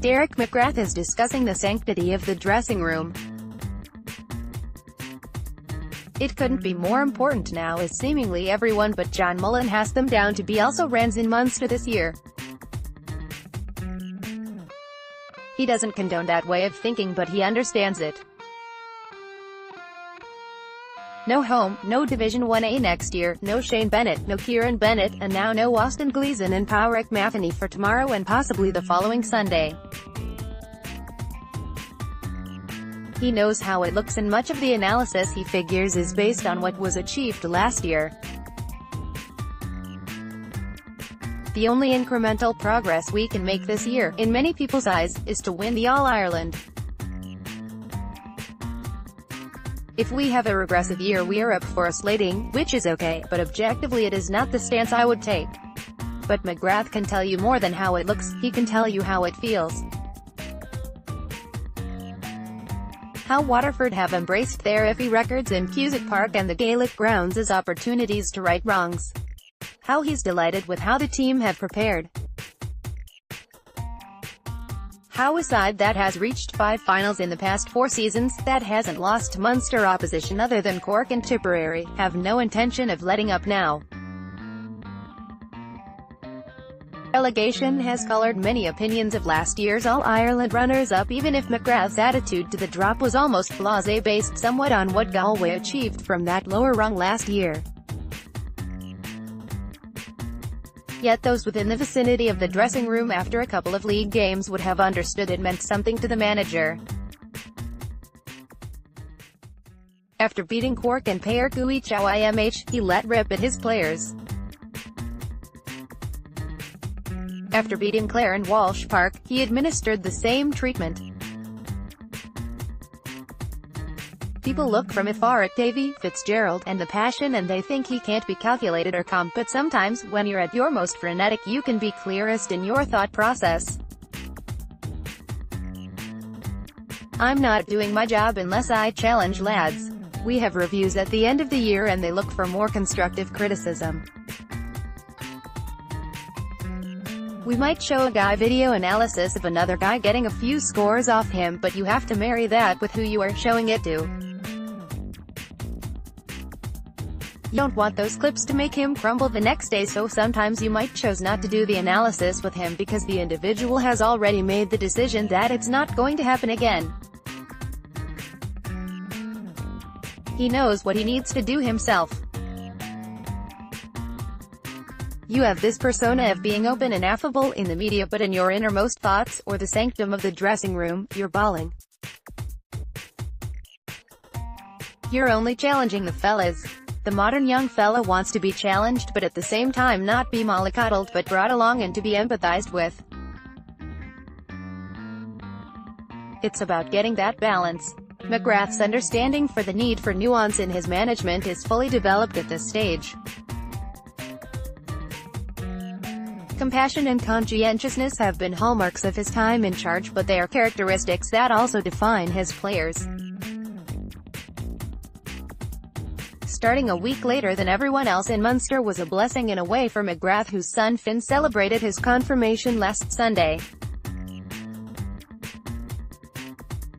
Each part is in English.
Derek McGrath is discussing the sanctity of the dressing room. It couldn't be more important now, as seemingly everyone but John Mullane has them down to be also Rans in Munster this year. He doesn't condone that way of thinking, but he understands it. No home, no Division 1A next year, no Shane Bennett, no Kieran Bennett, and now no Gleeson and Pauric Mahony for tomorrow and possibly the following Sunday. He knows how it looks, and much of the analysis he figures is based on what was achieved last year. The only incremental progress we can make this year, in many people's eyes, is to win the All-Ireland. If we have a regressive year, we are up for a slating, which is okay, but objectively it is not the stance I would take. But McGrath can tell you more than how it looks, he can tell you how it feels. How Waterford have embraced their iffy records in Cusack Park and the Gaelic grounds as opportunities to right wrongs. How he's delighted with how the team have prepared. How a side that has reached 5 finals in the past 4 seasons, that hasn't lost to Munster opposition other than Cork and Tipperary, have no intention of letting up now. Relegation has coloured many opinions of last year's All-Ireland runners-up, even if McGrath's attitude to the drop was almost blasé, based somewhat on what Galway achieved from that lower rung last year. Yet those within the vicinity of the dressing room after a couple of league games would have understood it meant something to the manager. After beating Cork and Pauric, he let rip at his players. After beating Clare and Walsh Park, he administered the same treatment. People look from afar at Davy, Fitzgerald, and the passion, and they think he can't be calculated or calm, but sometimes, when you're at your most frenetic, you can be clearest in your thought process. I'm not doing my job unless I challenge lads. We have reviews at the end of the year and they look for more constructive criticism. We might show a guy video analysis of another guy getting a few scores off him, but you have to marry that with who you are showing it to. You don't want those clips to make him crumble the next day, so sometimes you might choose not to do the analysis with him because the individual has already made the decision that it's not going to happen again. He knows what he needs to do himself. You have this persona of being open and affable in the media, but in your innermost thoughts, or the sanctum of the dressing room, you're bawling. You're only challenging the fellas. The modern young fella wants to be challenged, but at the same time not be mollycoddled, but brought along and to be empathized with. It's about getting that balance. McGrath's understanding for the need for nuance in his management is fully developed at this stage. Compassion and conscientiousness have been hallmarks of his time in charge, but they are characteristics that also define his players. Starting a week later than everyone else in Munster was a blessing in a way for McGrath, whose son Finn celebrated his confirmation last Sunday.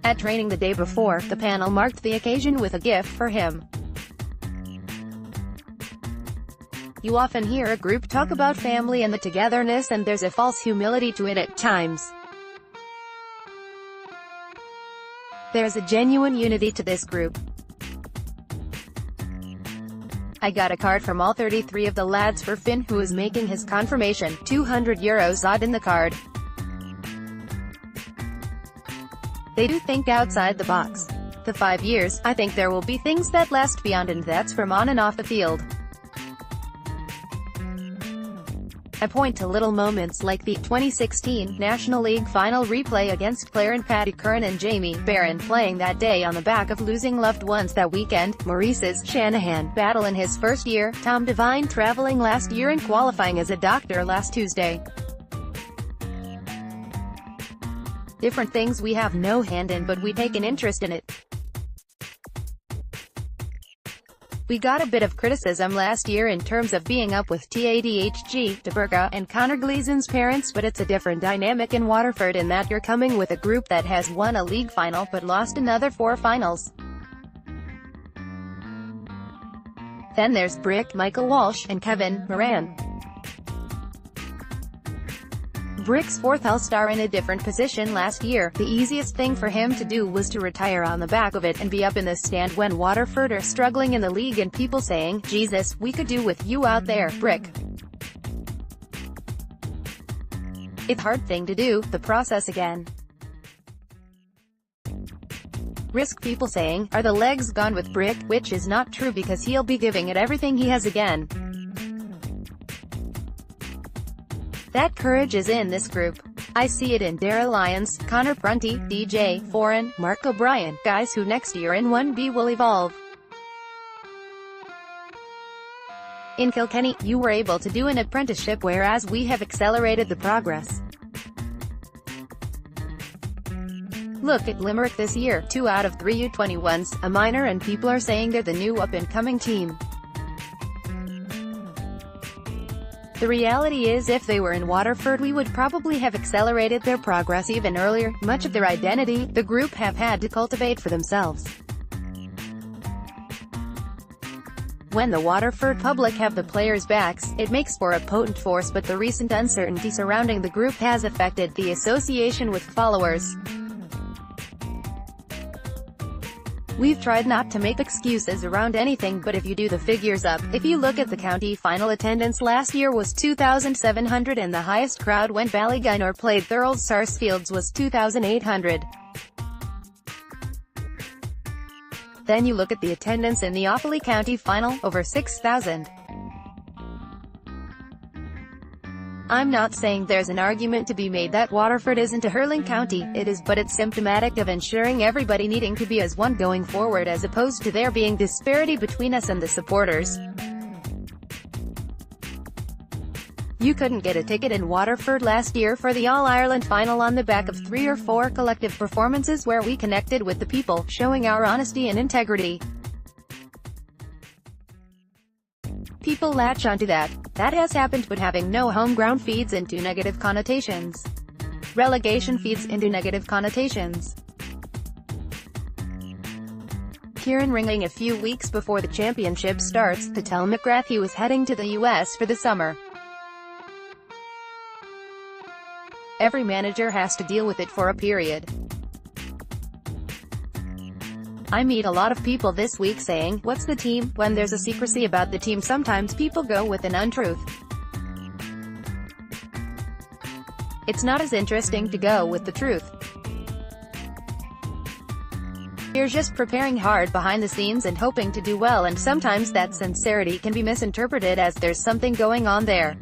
At training the day before, the panel marked the occasion with a gift for him. You often hear a group talk about family and the togetherness, and there's a false humility to it at times. There's a genuine unity to this group. I got a card from all 33 of the lads for Finn, who is making his confirmation, €200 odd in the card. They do think outside the box. The 5 years, I think there will be things that last beyond, and that's from on and off the field. I point to little moments like the 2016 National League final replay against Clare and Paddy Curran and Jamie Barron playing that day on the back of losing loved ones that weekend, Maurice's Shanahan battle in his first year, Tom Devine travelling last year and qualifying as a doctor last Tuesday. Different things we have no hand in, but we take an interest in it. We got a bit of criticism last year in terms of being up with TADHG, DeBurga, and Connor Gleeson's parents, but it's a different dynamic in Waterford in that you're coming with a group that has won a league final but lost another 4 finals. Then there's Brick, Michael Walsh, and Kevin Moran. Brick's 4th All-Star in a different position last year. The easiest thing for him to do was to retire on the back of it and be up in the stand when Waterford are struggling in the league and people saying, "Jesus, we could do with you out there, Brick." It's a hard thing to do, the process again. Risk people saying, "Are the legs gone with Brick?" which is not true because he'll be giving it everything he has again. That courage is in this group. I see it in Darragh Lyons, Connor Prunty, DJ Foran, Mark O'Brien, guys who next year in 1B will evolve. In Kilkenny, you were able to do an apprenticeship whereas we have accelerated the progress. Look at Limerick this year, 2 out of 3 U21s, a minor, and people are saying they're the new up-and-coming team. The reality is if they were in Waterford we would probably have accelerated their progress even earlier. Much of their identity, the group have had to cultivate for themselves. When the Waterford public have the players' backs, it makes for a potent force, but the recent uncertainty surrounding the group has affected the association with followers. We've tried not to make excuses around anything, but if you do the figures up, if you look at the county final attendance last year was 2,700 and the highest crowd when Ballygunner played Thurles Sarsfields was 2,800. Then you look at the attendance in the Offaly County final, over 6,000. I'm not saying there's an argument to be made that Waterford isn't a hurling county, it is, but it's symptomatic of ensuring everybody needing to be as one going forward as opposed to there being disparity between us and the supporters. You couldn't get a ticket in Waterford last year for the All-Ireland final on the back of 3 or 4 collective performances where we connected with the people, showing our honesty and integrity. People latch onto that. That has happened, but having no home ground feeds into negative connotations. Relegation feeds into negative connotations. Kieran ringing a few weeks before the championship starts to tell McGrath he was heading to the US for the summer. Every manager has to deal with it for a period. I meet a lot of people this week saying, "What's the team?" When there's a secrecy about the team, sometimes people go with an untruth. It's not as interesting to go with the truth. You're just preparing hard behind the scenes and hoping to do well, and sometimes that sincerity can be misinterpreted as there's something going on there.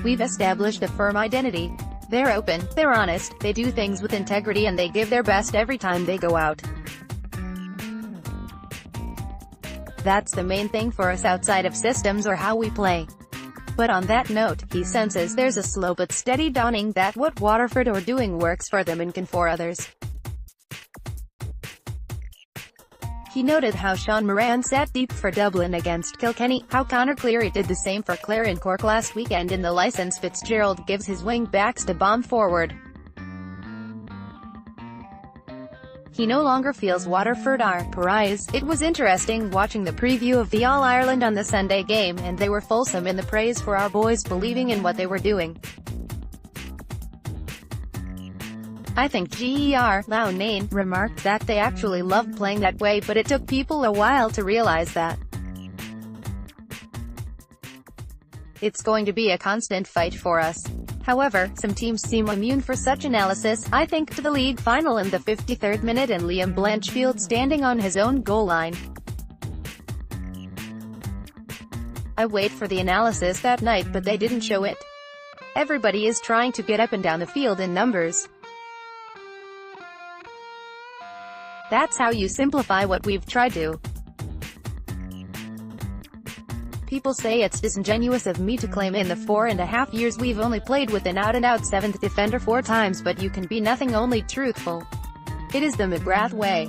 We've established a firm identity. They're open, they're honest, they do things with integrity, and they give their best every time they go out. That's the main thing for us outside of systems or how we play. But on that note, he senses there's a slow but steady dawning that what Waterford are doing works for them and can for others. He noted how Sean Moran sat deep for Dublin against Kilkenny, how Conor Cleary did the same for Clare in Cork last weekend in the licence. Fitzgerald gives his wing-backs to bomb forward. He no longer feels Waterford are pariahs. It was interesting watching the preview of the All-Ireland on the Sunday game, and they were fulsome in the praise for our boys believing in what they were doing. I think Ger Mullane remarked that they actually loved playing that way, but it took people a while to realize that. It's going to be a constant fight for us. However, some teams seem immune for such analysis. I think to the league final in the 53rd minute and Liam Blanchfield standing on his own goal line. I wait for the analysis that night, but they didn't show it. Everybody is trying to get up and down the field in numbers. That's how you simplify what we've tried to. People say it's disingenuous of me to claim in the 4.5 years we've only played with an out-and-out 7th defender 4 times, but you can be nothing only truthful. It is the McGrath way.